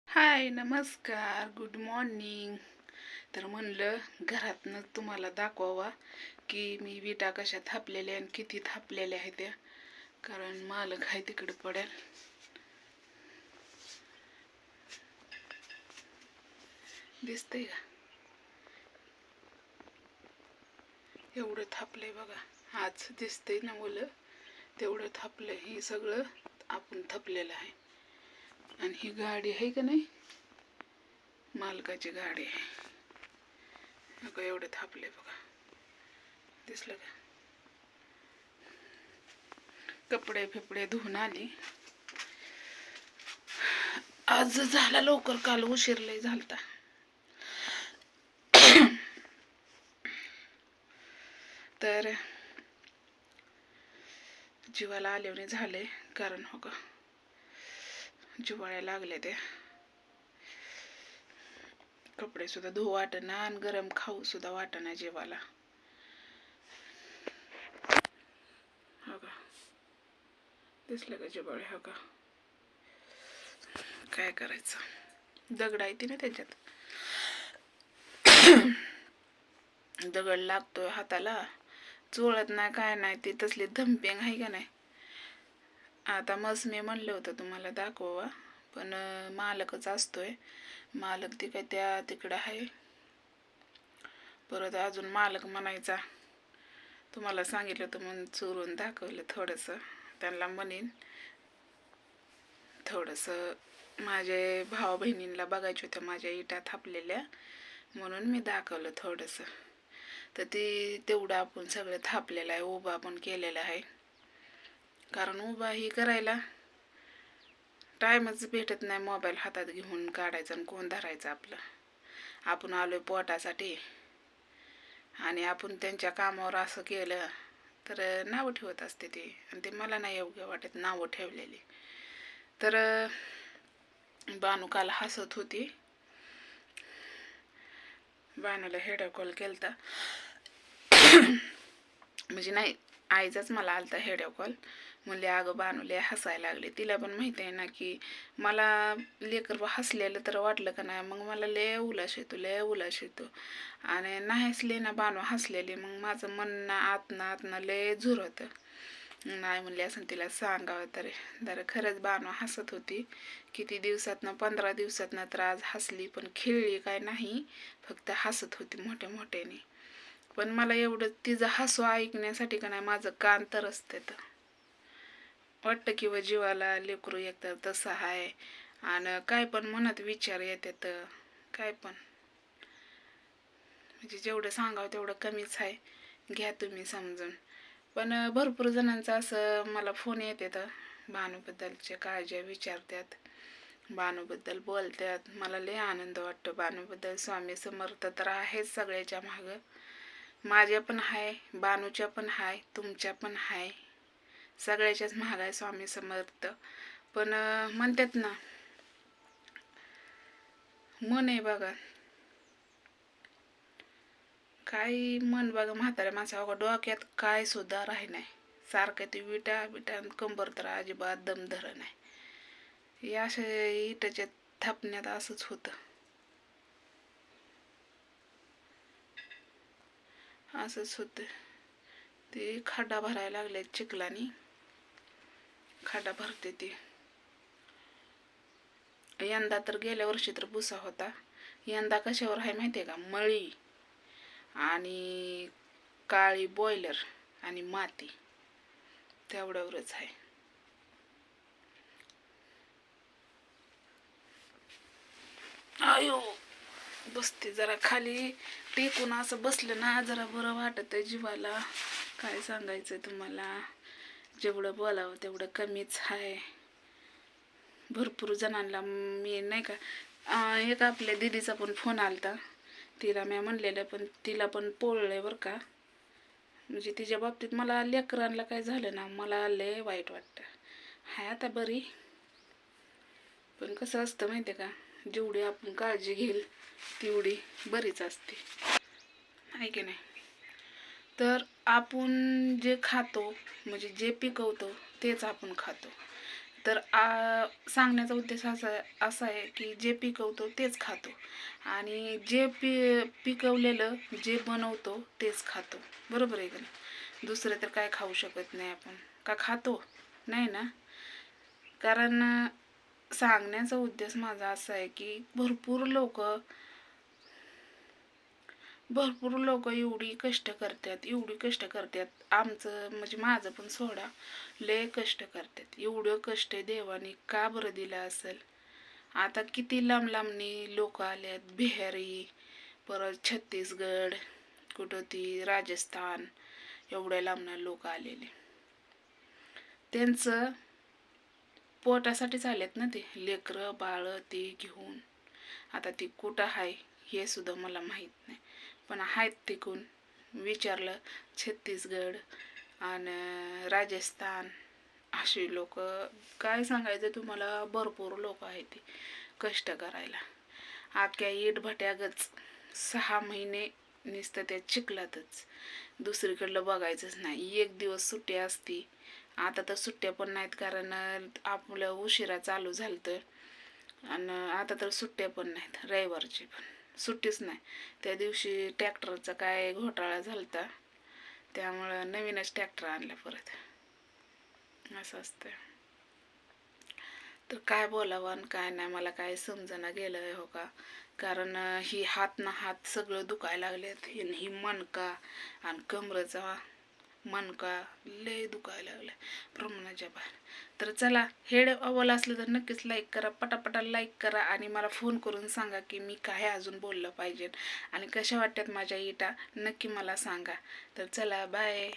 हाय, नमस्कार, good morning. तर म्हणलं घरातनं तुम्हाला दाखवावा की मी विटा कशा थापलेल्या आणि किती थापलेल्या आहेत त्या, कारण मालक आहे तिकडे पडेल. दिसतंय का? एवढं थापलंय बघा. आज दिसतंय ना मुलं, तेवढं थापलंय. हे सगळं आपण थापलेलं आहे. आणि ही गाडी आहे का नाही, मालकाची गाडी आहे. बघा एवढं थापलंय बघा. दिसलं का? कपडे फिपडे धुवून आली. आज झाला लवकर, काल उशीर लय झालता. तर जीवाला आल्याने झाले, कारण हो का जिवाळ्या लागले ते. कपडे सुद्धा धुवू वाटना आणि गरम खाऊ सुद्धा वाटना जीवाला. हो का, दिसलं का जिवाळे? हो का, काय करायचं, दगड आहे ती ना त्याच्यात. दगड लागतोय हाताला, चोळत नाही काय नाही. ती तसली धमपेंग आहे का नाही. आता मस मी म्हणलं होतं तुम्हाला दाखवा, पण मालकच असतोय. मालक ती काय त्या तिकडं आहे. परत अजून मालक म्हणायचा तुम्हाला सांगितलं होतं म्हणून चोरून दाखवलं थोडंसं. त्यांना म्हणेन थोडंसं माझे भावा बहिणींना बघायच्या होत्या माझ्या इटा थापलेल्या, म्हणून मी दाखवलं थोडंसं. तर ती तेवढं आपण सगळं थापलेलं आहे, उभा पण केलेला आहे. कारण उभा ही करायला टाईमच भेटत नाही. मोबाईल हातात घेऊन काढायचं आणि कोण धरायचं आपलं. आपण आलोय पोटासाठी आणि आपण त्यांच्या कामावर असं केलं तर नावं ठेवत असते ती, आणि ते मला नाही योग्य वाटत नावं ठेवलेली. तर बानू काल हसत होती. बानूला हेड कॉल केलता, म्हणजे नाही, आईचाच मला आलता हेड कॉल. म्हणले अगं बानूले हसायला लागले. तिला पण माहिती आहे ना की मला लेकर हसलेलं तर वाटलं का नाही, मग मला लय उलाश येतो, लय उलाश येतो. आणि नाही हसले ना बानू हसलेली, मग माझं मन आतनं लय झुर होतं. नाही म्हणले असं तिला सांगावं तरी. तर खरंच बानू हसत होती. किती दिवसातनं, 15 दिवसातनं तर आज हसली, पण खेळली काय नाही, फक्त हसत होती मोठ्या मोठ्याने. पण मला एवढं तिचं हसू ऐकण्यासाठी का नाही माझं कान तरसते. तर वाटतं किंवा जीवाला लेकरू एक तर तसं आहे. आणि काय पण मनात विचार येतात, काय पण, म्हणजे जेवढं सांगावं तेवढं कमीच आहे. घ्या तुम्ही समजून. पण भरपूर जणांचं असं मला फोन येतात, बानूबद्दलचे काळजी विचारतात, बानूबद्दल बोलतात. मला लय आनंद वाटतो बानूबद्दल. स्वामी समर्थ तर आहेच सगळ्याच्या मागं. माझ्या पण आहे, बानूच्या पण आहे, तुमच्या पण आहे, सगळ्याच्याच महाग आहे स्वामी समर्थ. पण म्हणतात ना, मन आहे बघा, काय मन बघा म्हाताऱ्या माणसा डोक्यात काय सुद्धा राही नाही. सारखं ते विटा बिटा कंबर तर अजिबात दम धर नाही. हे अशा इटाच्या थापण्यात असंच होतं, असंच होतं. ते खड्डा भरायला लागले चिखलानी, खड्डा भरते ते. यंदा तर गेल्या वर्षी तर भुसा होता. यंदा कशावर आहे माहिती आहे का? मळी आणि काळी बॉयलर आणि माती, तेवढ्यावरच आहे. आयो, बसते जरा खाली टेकून, असं बसलं ना जरा बरं वाटत जीवाला. काय सांगायचं तुम्हाला, जेवढं बोलावं तेवढं कमीच आहे. भरपूर जणांना मी नाही का, एक आपल्या दिदीचा पण फोन आलता. तिला मी म्हणलेलं, पण तिला पण पोळलंय बरं का. म्हणजे तिच्या बाबतीत मला लेकरांना काय झालं ना, मला लय वाईट वाटतं. हाय आता बरी, पण कसं असतं माहिती आहे का, जेवढी आपण काळजी घेईल तेवढी बरीच असते, आहे की नाही. तर आपण जे खातो, म्हणजे जे पिकवतो तेच आपण खातो. तर सांगण्याचा उद्देश असा आहे की जे पिकवतो तेच खातो आणि जे पिकवलेलं जे बनवतो तेच खातो. बरोबर आहे का नाही? दुसरं तर काय खाऊ शकत नाही आपण. का खातो? नाही ना. कारण सांगण्याचा उद्देश माझा असा आहे की भरपूर लोक एवढी कष्ट करतात, आमचं म्हणजे माझं पण सोडा, लय कष्ट करतात. एवढं कष्ट देवाने का बरं दिलं असेल? आता किती लांब लांबनी लोक आल्यात, बिहारी, परत छत्तीसगड, कुठं ती राजस्थान, एवढ्या लांबनं लोक आलेले. त्यांचं पोटासाठीच आलेत ना ते, लेकरं बाळ ते घेऊन. आता ती कुठं आहे हे सुद्धा मला माहीत नाही, पण आहेत तिकून. विचारलं छत्तीसगड आणि राजस्थान, अशी लोक, काय सांगायचं तुम्हाला, भरपूर लोक आहेत ते कष्ट करायला. अख्ख्या इटभट्यागच 6 महिने नुसतं त्या चिखलातच, दुसरीकडलं बघायचंच नाही. एक दिवस सुट्टी असती. आता तर सुट्ट्या पण नाहीत, कारण आपलं उशिरा चालू झालं तर. आणि आता तर सुट्ट्या पण नाहीत, रविवारची पण सुट्टीच नाही. त्या दिवशी ट्रॅक्टरचा काय घोटाळा झालता, त्यामुळं नवीनच ट्रॅक्टर आणला परत. असं असतं. तर काय बोलावं आणि काय नाही मला काय समजना गेलं हो का. कारण ही हात ना हात सगळं दुखायला लागलेत. ही मणका आणि कमरेचा मणका लय दुखायला लागलाय प्रमाणाच्या बाहेर. तर चला, हेड अव्वल असलं तर नक्कीच लाईक करा, पटापटा लाईक करा आणि मला फोन करून सांगा की मी काय अजून बोललं पाहिजे आणि कशा वाटतात माझ्या इटा, नक्की मला सांगा. तर चला, बाय.